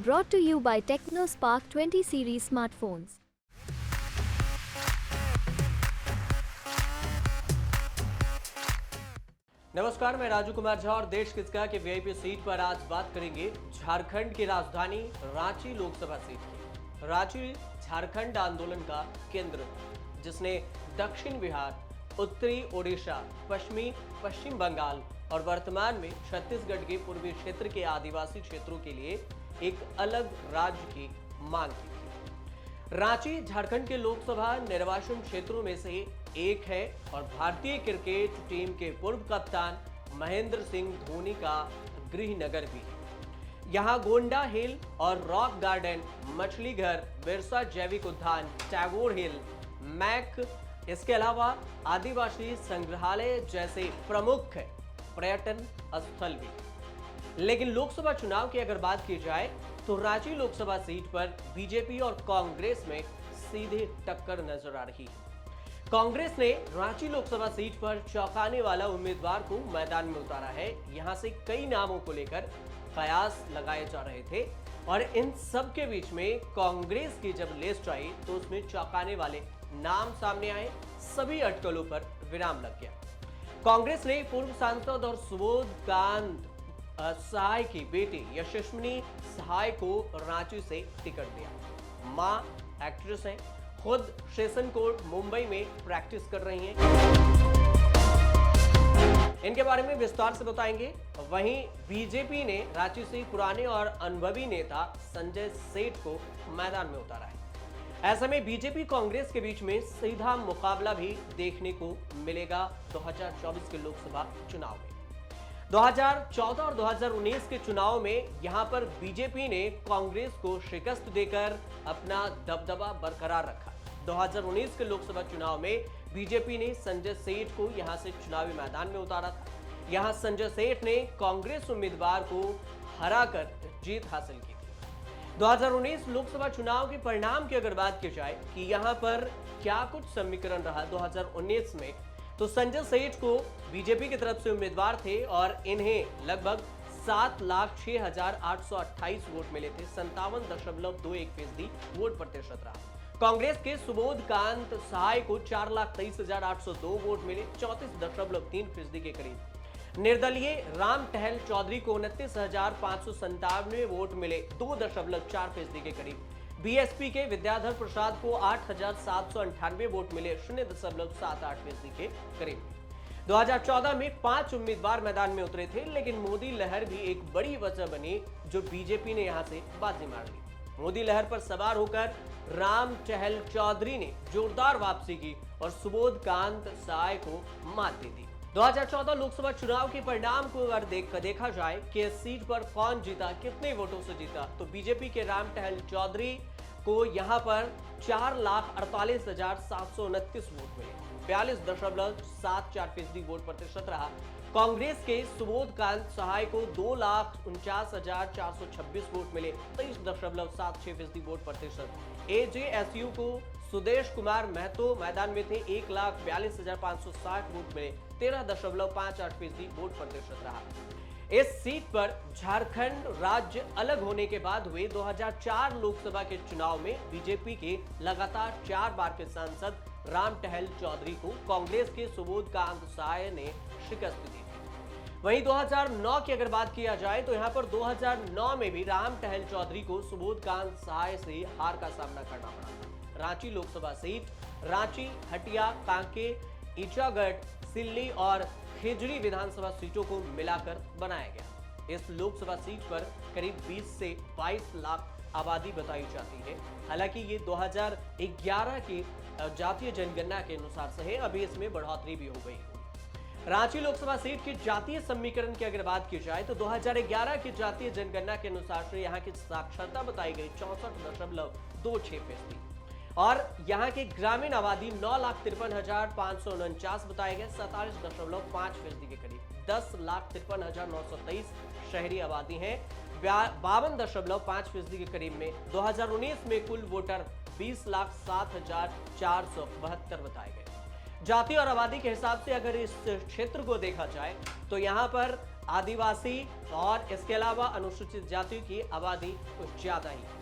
Brought to you by TechnoSpark 20 series smartphones. नमस्कार, मैं राजू कुमार झा और देश किसका के वीआईपी सीट पर आज बात करेंगे झारखंड की राजधानी रांची लोकसभा सीट की। रांची झारखंड आंदोलन का केंद्र था, जिसने दक्षिण बिहार, उत्तरी ओडिशा, पश्चिम बंगाल और वर्तमान में छत्तीसगढ़ के पूर्वी क्षेत्र के आदिवासी क्षेत्रों के लिए एक अलग राज्य की मांग की थी। रांची झारखंड के लोकसभा निर्वाचन क्षेत्रों में से एक है और भारतीय क्रिकेट टीम के पूर्व कप्तान महेंद्र सिंह धोनी का गृह नगर भी है। यहां गोंडा हिल और रॉक गार्डन, मछली घर, बिरसा जैविक उद्यान, टैगोर हिल, मैक, इसके अलावा आदिवासी संग्रहालय जैसे प्रमुख पर्यटन स्थल भी। लेकिन लोकसभा चुनाव की अगर बात की जाए तो रांची लोकसभा सीट पर बीजेपी और कांग्रेस में सीधे टक्कर नजर आ रही है। कांग्रेस ने रांची लोकसभा सीट पर चौंकाने वाला उम्मीदवार को मैदान में उतारा है। यहां से कई नामों को लेकर कयास लगाए जा रहे थे और इन सब के बीच में कांग्रेस की जब लिस्ट आई तो उसमें चौंकाने वाले नाम सामने आए। सभी अटकलों पर विराम लग गया। कांग्रेस ने पूर्व सांसद और सुबोध कांत सहाय की बेटी यशस्विनी सहाय को रांची से टिकट दिया। मां एक्ट्रेस हैं, खुद सेशन कोर्ट मुंबई में प्रैक्टिस कर रही हैं। इनके बारे में विस्तार से बताएंगे। वहीं बीजेपी ने रांची से पुराने और अनुभवी नेता संजय सेठ को मैदान में उतारा है। ऐसे में बीजेपी कांग्रेस के बीच में सीधा मुकाबला भी देखने को मिलेगा 2024 के लोकसभा चुनाव में। 2014 और 2019 के चुनाव में यहां पर बीजेपी ने कांग्रेस को शिकस्त देकर अपना दबदबा बरकरार रखा। 2019 के लोकसभा चुनाव में बीजेपी ने संजय सेठ को यहां से चुनावी मैदान में उतारा था। यहां संजय सेठ ने कांग्रेस उम्मीदवार को हराकर जीत हासिल की थी। 2019 लोकसभा चुनाव के परिणाम की अगर बात की जाए कि यहां पर क्या कुछ समीकरण रहा 2019 में, तो संजय सेठ को बीजेपी की तरफ से उम्मीदवार थे और इन्हें लगभग 7,06,828 वोट मिले थे। 57.21% वोट प्रतिशत रहा। कांग्रेस के सुबोध कांत सहाय को 4,23,802 वोट मिले, 34.3% के करीब। निर्दलीय राम टहल चौधरी को 29,597 वोट मिले, 2.4% के करीब। बीएसपी के विद्याधर प्रसाद को 8,798 वोट मिले, 0.78% के करीब। 2014 में 5 उम्मीदवार मैदान में उतरे थे, लेकिन मोदी लहर भी एक बड़ी वजह बनी जो बीजेपी ने यहां से बाजी मार ली। मोदी लहर पर सवार होकर राम टहल चौधरी ने जोरदार वापसी की और सुबोध कांत सहाय को मात दे दी। 2014 लोकसभा चुनाव के परिणाम को अगर देखा जाए कि इस सीट पर कौन जीता, कितने वोटों से जीता, तो बीजेपी के राम टहल चौधरी को यहां पर 4,48,729 वोट मिले, 42.74% वोट प्रतिशत रहा। कांग्रेस के सुबोध कांत सहाय को 2,49,426 वोट मिले, 23.76% वोट प्रतिशत। एजेएसयू को सुदेश कुमार महतो मैदान में थे, 1,42,560 वोट मिले, 13.58% वोट प्रतिशत रहा। इस सीट पर झारखंड राज्य अलग होने के बाद हुए 2004 लोकसभा के चुनाव में बीजेपी के लगातार 4 बार के सांसद राम टहल चौधरी को कांग्रेस के सुबोध कांत सहाय ने शिकस्त दी थी। वहीं 2009 की अगर बात किया जाए तो यहां पर 2009 में भी राम टहल चौधरी को सुबोध कांत सहाय से हार का सामना करना पड़ा था। रांची लोकसभा सीट रांची, हटिया, कांके, ईचागढ़, सिल्ली और खेजड़ी विधानसभा सीटों को मिलाकर बनाया गया। इस लोकसभा सीट पर करीब 20 से 22 लाख आबादी बताई जाती है। हालांकि ये 2011 की जातीय जनगणना के अनुसार से है, अभी इसमें बढ़ोतरी भी हो गई। रांची लोकसभा सीट की जातीय समीकरण की अगर बात की जाए तो 2011 की जातीय जनगणना के अनुसार से यहाँ की साक्षरता बताई गई 64.26% और यहाँ की ग्रामीण आबादी 9,53,549 बताए गए, 47.5% के करीब। 10,53,923 शहरी आबादी है, 52.5% के करीब में। 2019 में कुल वोटर 20,07,472 बताए गए। जाति और आबादी के हिसाब से अगर इस क्षेत्र को देखा जाए तो यहाँ पर आदिवासी और इसके अलावा अनुसूचित जातियों की आबादी कुछ ज्यादा ही है।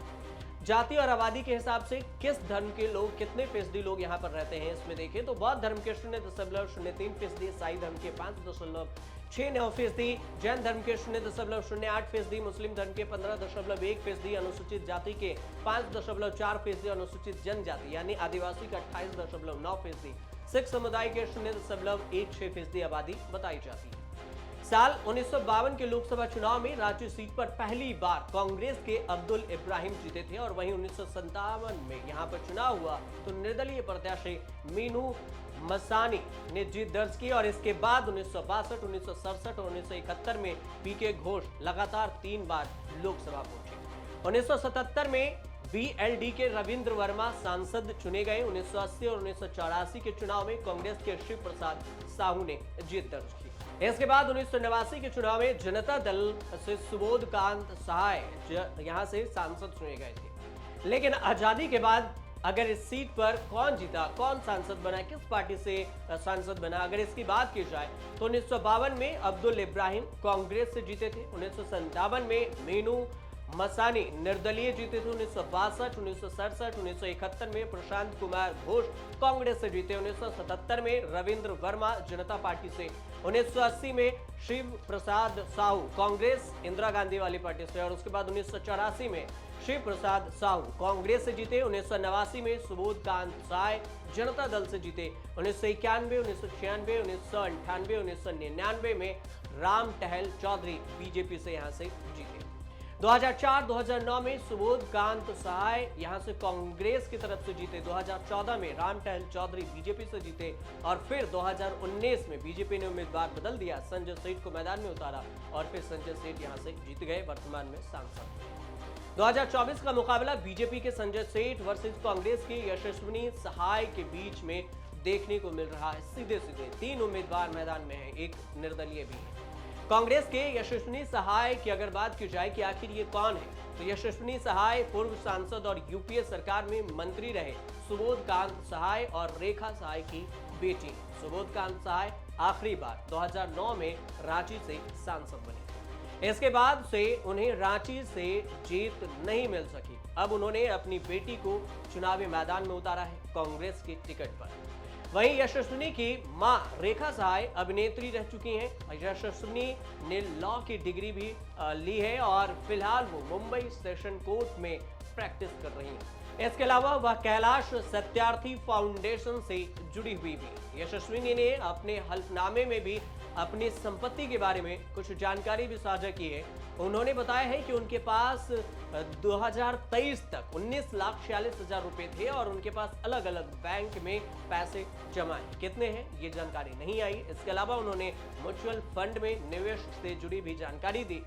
जाति और आबादी के हिसाब से किस धर्म के लोग, कितने फीसदी लोग यहाँ पर रहते हैं, इसमें देखें तो बौद्ध धर्म के 0.03%, ईसाई धर्म के 5.69%, जैन धर्म के 0.08%, मुस्लिम धर्म के 15.1%, अनुसूचित जाति के 5.4%, अनुसूचित जनजाति यानी आदिवासी का 28.9%, सिख समुदाय के 0.16% आबादी बताई जाती है। साल 1952 के लोकसभा चुनाव में रांची सीट पर पहली बार कांग्रेस के अब्दुल इब्राहिम जीते थे और वहीं 1957 में यहां पर चुनाव हुआ तो निर्दलीय प्रत्याशी मीनू मसानी ने जीत दर्ज की और इसके बाद 1962, 1967 और 1971 में पीके घोष लगातार 3 बार लोकसभा पहुंचे। 1977 में बीएलडी के रविंद्र वर्मा सांसद चुने गए। 1980 और 1984 के चुनाव में कांग्रेस के शिव प्रसाद साहू ने जीत दर्ज की। इसके बाद 1989 के चुनाव में जनता दल से सुबोध कांत सहाय यहां से सांसद चुने गए थे। लेकिन आजादी के बाद अगर इस सीट पर कौन जीता, कौन सांसद बना, किस पार्टी से सांसद बना, अगर इसकी बात की जाए तो 1952 में अब्दुल इब्राहिम कांग्रेस से जीते थे। 1957 में मीनू मसानी निर्दलीय जीते थे। 1962, 1967, 1971 में प्रशांत कुमार घोष कांग्रेस से जीते। 1977 में रविंद्र वर्मा जनता पार्टी से। 1980 में शिव प्रसाद साहू कांग्रेस इंदिरा गांधी वाली पार्टी से और उसके बाद 1984 में शिव प्रसाद साहू कांग्रेस से जीते। 1989 में सुबोध कांत साय जनता दल से जीते। 1991, 1996, 1998, 1999 में राम टहल चौधरी बीजेपी से यहां से जीते। 2004-2009 में सुबोध कांत सहाय यहां से कांग्रेस की तरफ से जीते। 2014 में राम टहल चौधरी बीजेपी से जीते और फिर 2019 में बीजेपी ने उम्मीदवार बदल दिया, संजय सेठ को मैदान में उतारा और फिर संजय सेठ यहां से जीत गए, वर्तमान में सांसद। 2024 का मुकाबला बीजेपी के संजय सेठ वर्सेस कांग्रेस के यशस्विनी सहाय के बीच में देखने को मिल रहा है। सीधे सीधे 3 उम्मीदवार मैदान में हैं, एक निर्दलीय भी है। कांग्रेस के यशस्विनी सहाय की अगर बात की जाए कि आखिर ये कौन है, तो यशस्विनी सहाय पूर्व सांसद और यूपीए सरकार में मंत्री रहे सुबोध कांत सहाय और रेखा सहाय की बेटी। सुबोध कांत सहाय आखिरी बार 2009 में रांची से सांसद बने। इसके बाद से उन्हें रांची से जीत नहीं मिल सकी। अब उन्होंने अपनी बेटी को चुनावी मैदान में उतारा है कांग्रेस की टिकट पर। वहीं यशस्विनी की मां रेखा सहाय अभिनेत्री रह चुकी हैं। यशस्विनी ने लॉ की डिग्री भी ली है और फिलहाल वो मुंबई सेशन कोर्ट में प्रैक्टिस कर रही हैं। इसके अलावा वह कैलाश सत्यार्थी फाउंडेशन से जुड़ी हुई भी। यशस्विनी ने अपने हल्फनामे में भी अपनी संपत्ति के बारे में कुछ जानकारी भी साझा की है। उन्होंने बताया है कि उनके पास 2023 तक 19,46,000 रुपए थे और उनके पास अलग अलग बैंक में पैसे जमा हैं। कितने हैं ये जानकारी नहीं आई। इसके अलावा उन्होंने म्यूचुअल फंड में निवेश से जुड़ी भी जानकारी दी।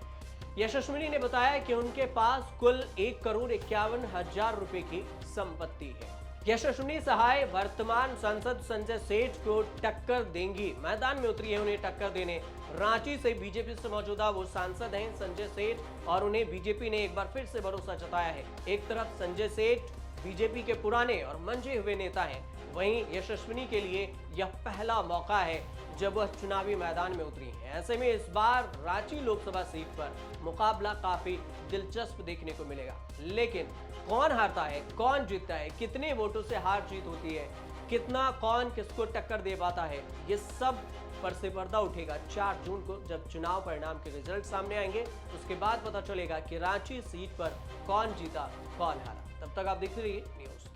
यशस्विनी ने बताया कि उनके पास कुल 1,51,00,000 रुपए की संपत्ति है। यशस्विनी सहाय वर्तमान सांसद संजय सेठ को टक्कर देंगी, मैदान में उतरी है उन्हें टक्कर देने। रांची से बीजेपी से मौजूदा वो सांसद हैं संजय सेठ और उन्हें बीजेपी ने एक बार फिर से भरोसा जताया है। एक तरफ संजय सेठ बीजेपी के पुराने और मंजे हुए नेता हैं, वहीं यशस्विनी के लिए यह पहला मौका है जब वह चुनावी मैदान में उतरी हैं। ऐसे में इस बार रांची लोकसभा सीट पर मुकाबला काफी दिलचस्प देखने को मिलेगा। लेकिन कौन हारता है, कौन जीतता है, कितने वोटों से हार जीत होती है, कितना कौन किसको टक्कर दे पाता है, ये सब पर से पर्दा उठेगा 4 जून को जब चुनाव परिणाम के रिजल्ट सामने आएंगे। उसके बाद पता चलेगा कि रांची सीट पर कौन जीता, कौन हारा। तब तक आप देखते रहिए न्यूज़।